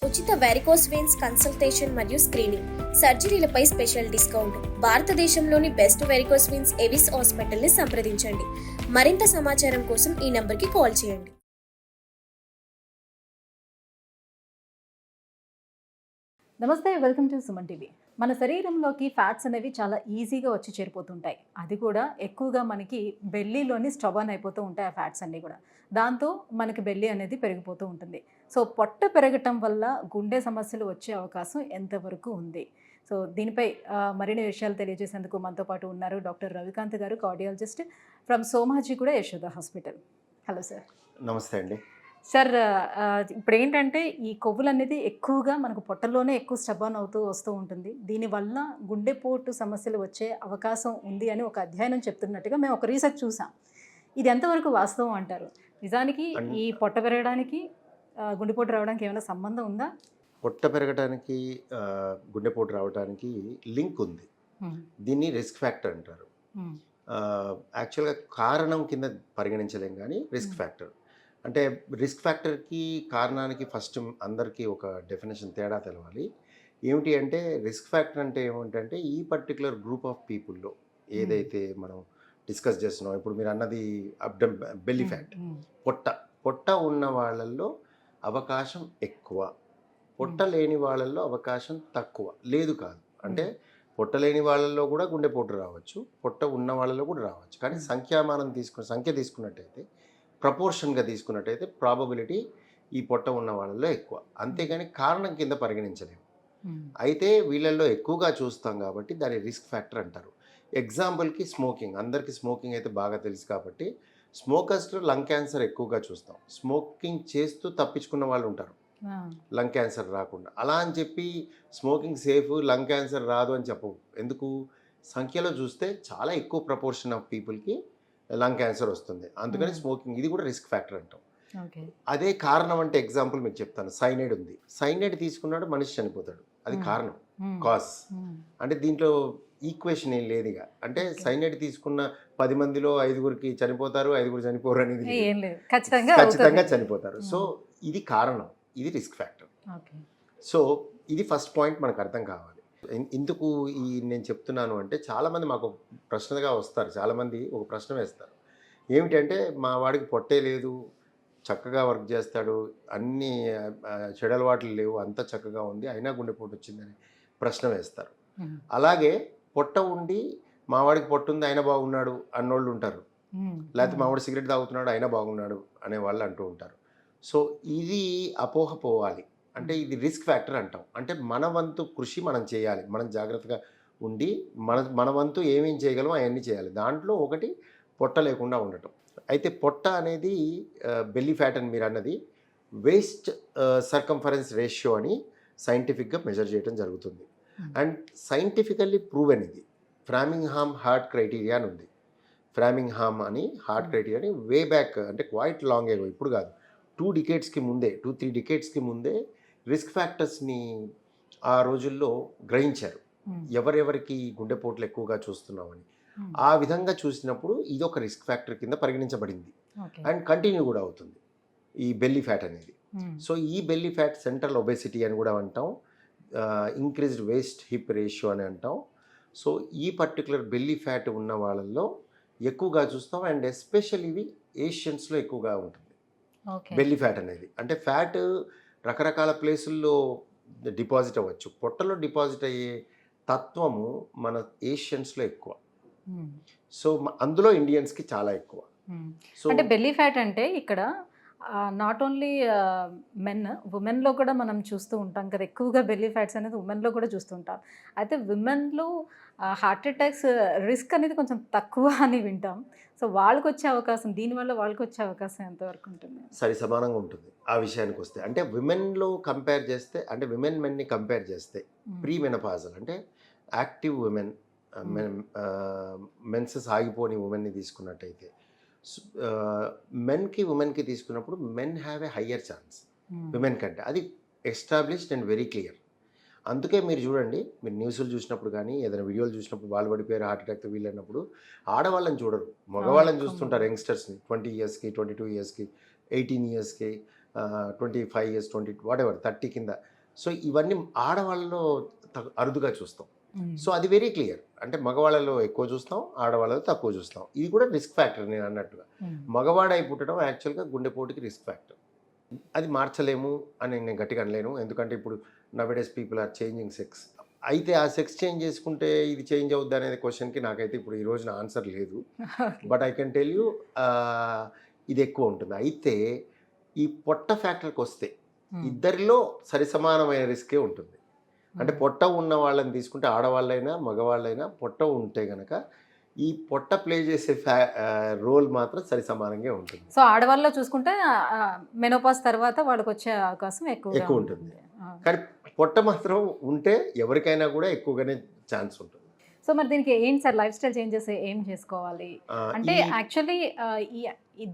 ఉచిత varicose veins consultation మరియు screening, సర్జరీలపై special discount. భారతదేశంలోని best varicose veins Avis hospital ని సంప్రదించండి. మరింత సమాచారం కోసం ఈ నంబర్కి కాల్ చేయండి. నమస్తే, వెల్కమ్ టు సుమన్ టీవీ. మన శరీరంలోకి ఫ్యాట్స్ అనేవి చాలా ఈజీగా వచ్చి చేరిపోతుంటాయి. అది కూడా ఎక్కువగా మనకి బెల్లీలోని స్టబర్న్ అయిపోతూ ఉంటాయి ఆ ఫ్యాట్స్ అన్నీ కూడా. దాంతో మనకి బెల్లీ అనేది పెరిగిపోతూ ఉంటుంది. సో పొట్ట పెరగటం వల్ల గుండె సమస్యలు వచ్చే అవకాశం ఎంతవరకు ఉంది? సో దీనిపై మరిన్ని విషయాలు తెలియజేసేందుకు మనతో పాటు ఉన్నారు డాక్టర్ రవికాంత్ గారు, కార్డియాలజిస్ట్ ఫ్రమ్ సోమాజీ కూడా యశోద హాస్పిటల్. Hello sir. నమస్తే అండి. సార్, ఇప్పుడు ఏంటంటే ఈ కొవ్వులు అనేది ఎక్కువగా మనకు పొట్టలోనే ఎక్కువ స్టబర్న్ అవుతూ వస్తూ ఉంటుంది. దీనివల్ల గుండెపోటు సమస్యలు వచ్చే అవకాశం ఉంది అని ఒక అధ్యయనం చెప్తున్నట్టుగా మేము ఒక రీసెర్చ్ చూసాం. ఇది ఎంతవరకు వాస్తవం అంటారు? నిజానికి ఈ పొట్ట పెరగడానికి గుండెపోటు రావడానికి ఏమైనా సంబంధం ఉందా? పొట్ట పెరగడానికి గుండెపోటు రావడానికి లింక్ ఉంది. దీన్ని రిస్క్ ఫ్యాక్టర్ అంటారు. యాక్చువల్గా కారణం కింద పరిగణించలేం, కానీ రిస్క్ ఫ్యాక్టర్ అంటే రిస్క్ ఫ్యాక్టర్కి కారణానికి ఫస్ట్ అందరికీ ఒక డెఫినేషన్ తేడా తెలవాలి. ఏమిటి అంటే రిస్క్ ఫ్యాక్టర్ అంటే ఏమిటంటే ఈ పర్టికులర్ గ్రూప్ ఆఫ్ పీపుల్లో ఏదైతే మనం డిస్కస్ చేస్తున్నాం, ఇప్పుడు మీరు అన్నది బెల్లీ ఫ్యాట్, పొట్ట ఉన్న వాళ్ళల్లో అవకాశం ఎక్కువ, పొట్ట లేని వాళ్ళల్లో అవకాశం తక్కువ. లేదు కాదు అంటే పొట్ట లేని వాళ్ళల్లో కూడా గుండెపోటు రావచ్చు, పొట్ట ఉన్న వాళ్ళలో కూడా రావచ్చు. కానీ సంఖ్య తీసుకున్నట్టయితే, ప్రపోర్షన్గా తీసుకున్నట్టయితే ప్రాబబిలిటీ ఈ పొట్ట ఉన్న వాళ్ళలో ఎక్కువ. అంతేగాని కారణం కింద పరిగణించలేము. అయితే వీళ్ళల్లో ఎక్కువగా చూస్తాం కాబట్టి దాన్ని రిస్క్ ఫ్యాక్టర్ అంటారు. ఎగ్జాంపుల్కి స్మోకింగ్, అందరికీ స్మోకింగ్ అయితే బాగా తెలుసు కాబట్టి స్మోకర్స్లో లంగ్ క్యాన్సర్ ఎక్కువగా చూస్తాం. స్మోకింగ్ చేస్తూ తప్పించుకున్న వాళ్ళు ఉంటారు లంగ్ క్యాన్సర్ రాకుండా. అలా అని చెప్పి స్మోకింగ్ సేఫ్, లంగ్ క్యాన్సర్ రాదు అని చెప్పవు. ఎందుకు? సంఖ్యలో చూస్తే చాలా ఎక్కువ ప్రపోర్షన్ ఆఫ్ పీపుల్కి లంగ్ క్యాన్సర్ వస్తుంది. అందుకని స్మోకింగ్ ఇది కూడా రిస్క్ ఫ్యాక్టర్ అంటాం. అదే కారణం అంటే ఎగ్జాంపుల్ మీకు చెప్తాను. సైనైడ్ ఉంది, సైనైడ్ తీసుకున్నాడు మనిషి చనిపోతాడు, అది కారణం, కాజ్. అంటే దీంట్లో ఈక్వేషన్ ఏం లేదుగా. అంటే సైనైడ్ తీసుకున్న 10 మందిలో 5గురికి చనిపోతారు, 5గురు చనిపోరు అనేది ఖచ్చితంగా చనిపోతారు. సో ఇది కారణం, ఇది రిస్క్ ఫ్యాక్టర్. సో ఇది ఫస్ట్ పాయింట్ మనకు అర్థం కావాలి. ఎందుకు నేను చెప్తున్నాను అంటే, చాలామంది మాకు ప్రశ్నగా వస్తారు, చాలామంది ఒక ప్రశ్న వేస్తారు. ఏమిటంటే మా వాడికి పొట్టే లేదు, చక్కగా వర్క్ చేస్తాడు, అన్ని చెడలవాట్లు లేవు, అంత చక్కగా ఉంది, అయినా గుండెపోటు వచ్చిందని ప్రశ్న వేస్తారు. అలాగే పొట్ట ఉండి మా వాడికి పొట్ట ఉంది అయినా బాగున్నాడు అన్నోళ్ళు ఉంటారు. లేకపోతే మా వాడు సిగరెట్ తాగుతున్నాడు అయినా బాగున్నాడు అనే వాళ్ళు అంటూ ఉంటారు. సో ఇది అపోహ పోవాలి. అంటే ఇది రిస్క్ ఫ్యాక్టర్ అంటాం. అంటే మన వంతు కృషి మనం చేయాలి, మనం జాగ్రత్తగా ఉండి మన వంతు ఏమేం చేయగలమో అవన్నీ చేయాలి. దాంట్లో ఒకటి పొట్ట లేకుండా ఉండటం. అయితే పొట్ట అనేది బెల్లీ ఫ్యాట్ అని మీరు అన్నది వేస్ట్ సర్కంఫరెన్స్ రేషియో అని సైంటిఫిక్గా మెజర్ చేయడం జరుగుతుంది. అండ్ సైంటిఫికల్లీ ప్రూవెన్ ఇది. ఫ్రామింగ్హామ్ హార్ట్ క్రైటీరియా అని ఉంది. ఫ్రామింగ్హామ్ అని హార్ట్ క్రైటీరియా అని వే బ్యాక్, అంటే క్వైట్ లాంగ్ ఏగో, ఇప్పుడు కాదు, 2-3 డికేట్స్కి ముందే రిస్క్ ఫ్యాక్టర్స్ని ఆ రోజుల్లో గ్రహించారు. ఎవరెవరికి గుండెపోట్లు ఎక్కువగా చూస్తున్నామని. ఆ విధంగా చూసినప్పుడు ఇది ఒక రిస్క్ ఫ్యాక్టర్ కింద పరిగణించబడింది. అండ్ కంటిన్యూ కూడా అవుతుంది ఈ బెల్లీ ఫ్యాట్ అనేది. సో ఈ బెల్లీ ఫ్యాట్ సెంట్రల్ ఒబెసిటీ అని కూడా అంటాం, ఇంక్రీజ్డ్ వేస్ట్ హిప్ రేషియో అని అంటాం. సో ఈ పర్టికులర్ బెల్లీ ఫ్యాట్ ఉన్న వాళ్ళల్లో ఎక్కువగా చూస్తాం. అండ్ ఎస్పెషల్ ఇవి ఏషియన్స్లో ఎక్కువగా ఉంటుంది బెల్లీ ఫ్యాట్ అనేది. అంటే ఫ్యాట్ రకరకాల ప్లేసుల్లో డిపాజిట్ అవ్వచ్చు, పొట్టలో డిపాజిట్ అయ్యే తత్వము మన ఏషియన్స్లో ఎక్కువ. సో అందులో ఇండియన్స్కి చాలా ఎక్కువ. సో అంటే బెల్లీ ఫ్యాట్ అంటే ఇక్కడ నాట్ ఓన్లీ ఉమెన్లో కూడా మనం చూస్తూ ఉంటాం కదా, ఎక్కువగా బెల్లీ ఫ్యాట్స్ అనేది ఉమెన్లో కూడా చూస్తూ ఉంటాం. అయితే ఉమెన్లో హార్ట్ అటాక్స్ రిస్క్ అనేది కొంచెం తక్కువ అని వింటాం. సో వాళ్ళకి వచ్చే అవకాశం, దీనివల్ల వాళ్ళకి వచ్చే అవకాశం ఎంతవరకు ఉంటుంది? సరి సమానంగా ఉంటుంది ఆ విషయానికి వస్తే. అంటే విమెన్లో కంపేర్ చేస్తే, అంటే మెన్ని కంపేర్ చేస్తే ప్రీ మెనపాజల్ అంటే యాక్టివ్ ఉమెన్, మెన్సెస్ ఆగిపోని ఉమెన్ని తీసుకున్నట్టయితే, మెన్కి ఉమెన్కి తీసుకున్నప్పుడు men have a higher chance women కంటే. అది ఎస్టాబ్లిష్డ్ అండ్ వెరీ క్లియర్. అందుకే మీరు చూడండి, మీరు న్యూస్లు చూసినప్పుడు కానీ ఏదైనా వీడియోలు చూసినప్పుడు వాళ్ళు పడిపోయారు హార్ట్ అటాక్తో వీళ్ళన్నప్పుడు ఆడవాళ్ళని చూడరు, మగవాళ్ళని చూస్తుంటారు. యంగ్స్టర్స్ని 20 ఇయర్స్కి, 22 ఇయర్స్కి, 18 ఇయర్స్కి 25 years 20 30 కింద. సో ఇవన్నీ ఆడవాళ్ళలో అరుదుగా చూస్తాం. సో అది వెరీ క్లియర్. అంటే మగవాళ్ళలో ఎక్కువ చూస్తాం, ఆడవాళ్ళలో తక్కువ చూస్తాం. ఇది కూడా రిస్క్ ఫ్యాక్టర్ నేను అన్నట్టుగా. మగవాడై పుట్టడం యాక్చువల్గా గుండెపోటుకి రిస్క్ ఫ్యాక్టర్. అది మార్చలేము అని నేను గట్టిగా అనలేను. ఎందుకంటే ఇప్పుడు nowadays people are changing sex. అయితే ఆ సెక్స్ చేంజ్ చేసుకుంటే ఇది చేంజ్ అవుద్ది అనేది క్వశ్చన్కి నాకైతే ఇప్పుడు ఈ రోజున ఆన్సర్ లేదు. But I can tell you ఇది ఎక్కువ ఉంటుంది. అయితే ఈ పొట్ట ఫ్యాక్టర్కి వస్తే ఇద్దరిలో సరిసమానమైన రిస్కే ఉంటుంది. అంటే పొట్ట ఉన్న వాళ్ళని తీసుకుంటే ఆడవాళ్ళైనా మగవాళ్ళైనా పొట్ట ఉంటే కనుక ఈ పొట్ట ప్లే చేసే రోల్ మాత్రం సరిసమానంగా ఉంటుంది. సో ఆడవాళ్ళలో చూసుకుంటే మెనోపాస్ తర్వాత వాళ్ళకి వచ్చే అవకాశం ఎక్కువ ఉంటుంది. కానీ పొట్ట మాత్రం ఉంటే ఎవరికైనా కూడా ఎక్కువగానే ఛాన్స్ ఉంటుంది. సో మరి దీనికి ఏంటి సార్ లైఫ్ స్టైల్ చేంజెస్ ఏం చేసుకోవాలి? అంటే యాక్చువల్లీ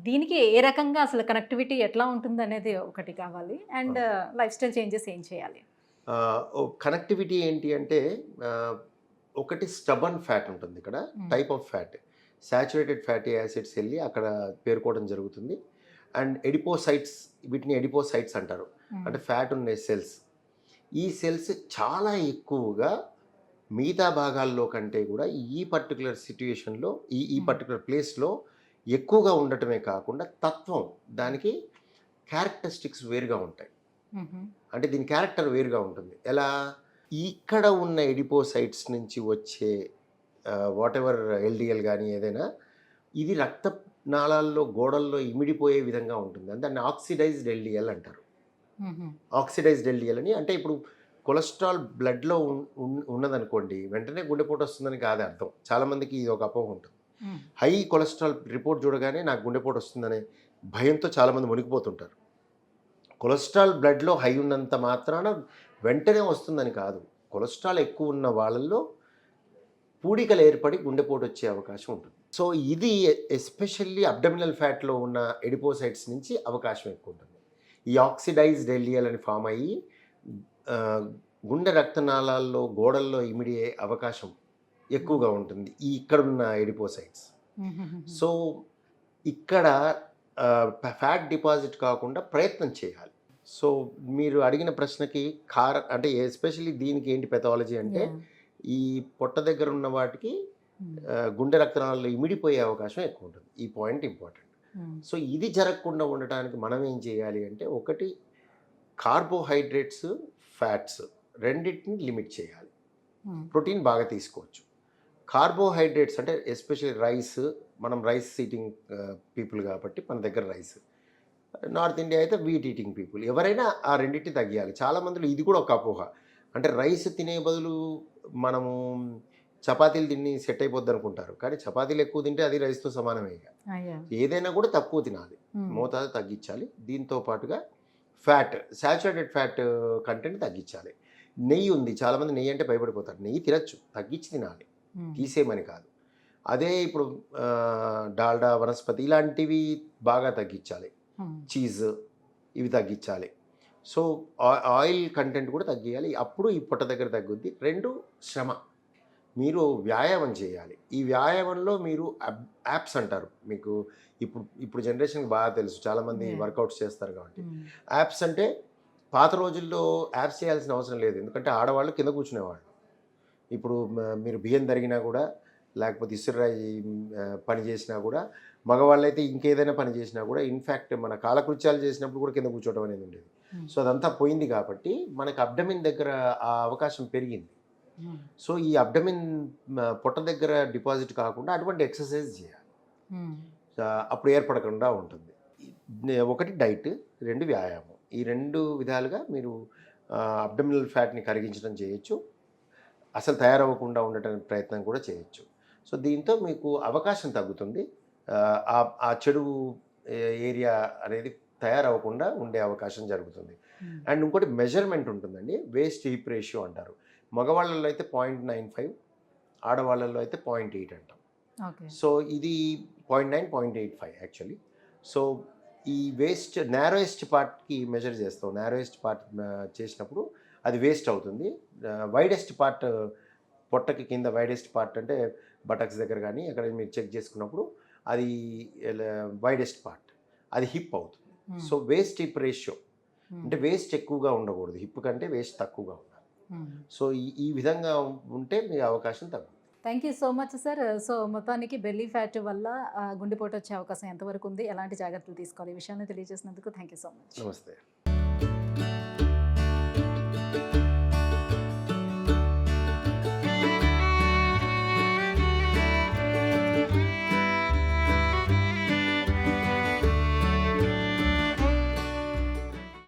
దీనికి ఏ రకంగా అసలు కనెక్టివిటీ ఎట్లా ఉంటుంది అనేది ఒకటి కావాలి. అండ్ లైఫ్ స్టైల్ చేంజెస్ ఏం చేయాలి? కనెక్టివిటీ ఏంటి అంటే ఒకటి స్టబన్ ఫ్యాట్ ఉంటుంది. ఇక్కడ type of fat saturated fatty acids వెళ్ళి అక్కడ పేర్కోవడం జరుగుతుంది. అండ్ ఎడిపోసైట్స్, వీటిని ఎడిపోసైట్స్ అంటారు. అంటే ఫ్యాట్ ఉన్న సెల్స్. ఈ సెల్స్ చాలా ఎక్కువగా మిగతా భాగాల్లో కంటే కూడా ఈ పర్టికులర్ సిట్యుయేషన్లో ఈ పర్టికులర్ ప్లేస్లో ఎక్కువగా ఉండటమే కాకుండా తత్వం, దానికి క్యారెక్టరిస్టిక్స్ వేరుగా ఉంటాయి. అంటే దీని క్యారెక్టర్ వేరుగా ఉంటుంది. ఎలా? ఇక్కడ ఉన్న ఎడిపోసైట్స్ నుంచి వచ్చే వాట్ ఎవర్ ఎల్డిఎల్ కానీ ఏదైనా ఇది రక్త నాళాల్లో గోడల్లో ఇమిడిపోయే విధంగా ఉంటుంది. అంటే దాన్ని ఆక్సిడైజ్డ్ ఎల్డిఎల్ అంటారు. ఆక్సిడైజ్డ్ ఎల్డిఎల్ అని అంటే ఇప్పుడు కొలెస్ట్రాల్ బ్లడ్లో ఉన్నదనుకోండి వెంటనే గుండెపోటు వస్తుందని కాదు అర్థం. చాలామందికి ఇది ఒక అపోహ ఉంటుంది. హై కొలెస్ట్రాల్ రిపోర్ట్ చూడగానే నాకు గుండెపోటు వస్తుందనే భయంతో చాలామంది మునిగిపోతుంటారు. కొలెస్ట్రాల్ బ్లడ్లో హై ఉన్నంత మాత్రాన వెంటనే వస్తుందని కాదు. కొలెస్ట్రాల్ ఎక్కువ ఉన్న వాళ్ళల్లో పూడికలు ఏర్పడి గుండెపోటు వచ్చే అవకాశం ఉంటుంది. సో ఇది ఎస్పెషల్లీ అబ్డమినల్ ఫ్యాట్లో ఉన్న ఎడిపోసైట్స్ నుంచి అవకాశం ఎక్కువ ఉంటుంది. ఈ ఆక్సిడైజ్డ్ ఎల్డిఎల్ అని ఫామ్ అయ్యి గుండె రక్తనాళాల్లో గోడల్లో ఇమిడే అవకాశం ఎక్కువగా ఉంటుంది ఈ ఇక్కడున్న ఎడిపోసైట్స్. సో ఇక్కడ ఫ్యాట్ డిపాజిట్ కాకుండా ప్రయత్నం చేయాలి. సో మీరు అడిగిన ప్రశ్నకి అంటే ఎస్పెషల్లీ దీనికి ఏంటి పెథాలజీ అంటే ఈ పొట్ట దగ్గర ఉన్న వాటికి గుండె రక్తనాళాల్లో ఇమిడిపోయే అవకాశం ఎక్కువ ఉంటుంది. ఈ పాయింట్ ఇంపార్టెంట్. సో ఇది జరగకుండా ఉండటానికి మనం ఏం చేయాలి అంటే ఒకటి కార్బోహైడ్రేట్స్, ఫ్యాట్స్ రెండింటిని లిమిట్ చేయాలి. ప్రోటీన్ బాగా తీసుకోవచ్చు. కార్బోహైడ్రేట్స్ అంటే ఎస్పెషల్లీ రైస్, మనం రైస్ ఈటింగ్ పీపుల్ కాబట్టి మన దగ్గర రైస్. నార్త్ ఇండియా అయితే వీట్ ఈటింగ్ పీపుల్. ఎవరైనా ఆ రెండింటిని తగ్గియాలి. చాలామందిలో ఇది కూడా ఒక అపోహ. అంటే రైస్ తినే బదులు మనము చపాతీలు తిని సెట్ అయిపోద్ది అనుకుంటారు. కానీ చపాతీలు ఎక్కువ తింటే అది రైస్తో సమానమే. ఏదైనా కూడా తక్కువ తినాలి, మోతాదు తగ్గించాలి. దీంతో పాటుగా ఫ్యాట్, సాచురేటెడ్ ఫ్యాట్ కంటెంట్ తగ్గించాలి. నెయ్యి ఉంది, చాలామంది నెయ్యి అంటే భయపడిపోతారు. నెయ్యి తినచ్చు, తగ్గించి తినాలి, తీసేయమని కాదు. అదే ఇప్పుడు డాల్డా, వనస్పతి ఇలాంటివి బాగా తగ్గించాలి. చీజ్ ఇవి తగ్గించాలి. సో ఆయిల్ కంటెంట్ కూడా తగ్గియాలి. అప్పుడు ఈ పొట్ట దగ్గర తగ్గుద్ది. రెండు, శ్రమ. మీరు వ్యాయామం చేయాలి. ఈ వ్యాయామంలో మీరు యాప్స్ అంటారు. మీకు ఇప్పుడు జనరేషన్కి బాగా తెలుసు, చాలామంది వర్కౌట్స్ చేస్తారు కాబట్టి. యాప్స్ అంటే పాత రోజుల్లో యాప్స్ చేయాల్సిన అవసరం లేదు. ఎందుకంటే ఆడవాళ్ళు కింద కూర్చునేవాళ్ళు. ఇప్పుడు మీరు బియ్యం తరిగినా కూడా, లేకపోతే ఇసురాయి పని చేసినా కూడా, మగవాళ్ళు అయితే ఇంకేదైనా పని చేసినా కూడా, ఇన్ఫ్యాక్ట్ మన కాలకృత్యాలు చేసినప్పుడు కూడా కింద కూర్చోవడం అనేది ఉండేది. సో అదంతా పోయింది కాబట్టి మనకు అబ్డమిన్ దగ్గర ఆ అవకాశం పెరిగింది. సో ఈ అబ్డమిన్ పొట్ట దగ్గర డిపాజిట్ కాకుండా అటువంటి ఎక్సర్సైజ్ చేయాలి. అప్పుడు ఏర్పడకుండా ఉంటుంది. ఒకటి డైట్, రెండు వ్యాయామం. ఈ రెండు విధాలుగా మీరు అబ్డమినల్ ఫ్యాట్ని కరిగించడం చేయొచ్చు. అసలు తయారవ్వకుండా ఉండటానికి ప్రయత్నం కూడా చేయొచ్చు. సో దీంతో మీకు అవకాశం తగ్గుతుంది. ఆ చెడు ఏరియా అనేది తయారవ్వకుండా ఉండే అవకాశం జరుగుతుంది. అండ్ ఇంకోటి మెజర్మెంట్ ఉంటుందండి, వేస్ట్ హిప్ రేషియో అంటారు. మగవాళ్ళలో అయితే 0.95, ఆడవాళ్ళలో అయితే 0.8 అంటాం. సో ఇది 0.9, 0.85 యాక్చువల్లీ. సో ఈ నేరోయెస్ట్ పార్ట్కి మెజర్ చేస్తాం. నేరోయెస్ట్ పార్ట్ చేసినప్పుడు అది వేస్ట్ అవుతుంది. వైడెస్ట్ పార్ట్, పొట్టకి కింద వైడెస్ట్ పార్ట్ అంటే బటక్స్ దగ్గర కానీ ఎక్కడ మీరు చెక్ చేసుకున్నప్పుడు అది వైడెస్ట్ పార్ట్, అది హిప్ అవుతుంది. సో వేస్ట్ హిప్ రేషియో అంటే వేస్ట్ ఎక్కువగా ఉండకూడదు, హిప్ కంటే వేస్ట్ తక్కువగా ఉండాలి. సో ఈ విధంగా ఉంటే మీ అవకాశం తగ్గుతుంది. Thank you so much sir. So మొత్తానికి బెల్లీ ఫ్యాట్ వల్ల గుండెపోటు వచ్చే అవకాశం ఎంతవరకు ఉంది, ఎలాంటి జాగ్రత్తలు తీసుకోవాలి, ఈ విషయాన్ని తెలియజేసినందుకు థ్యాంక్ యూ సో మచ్. నమస్తే.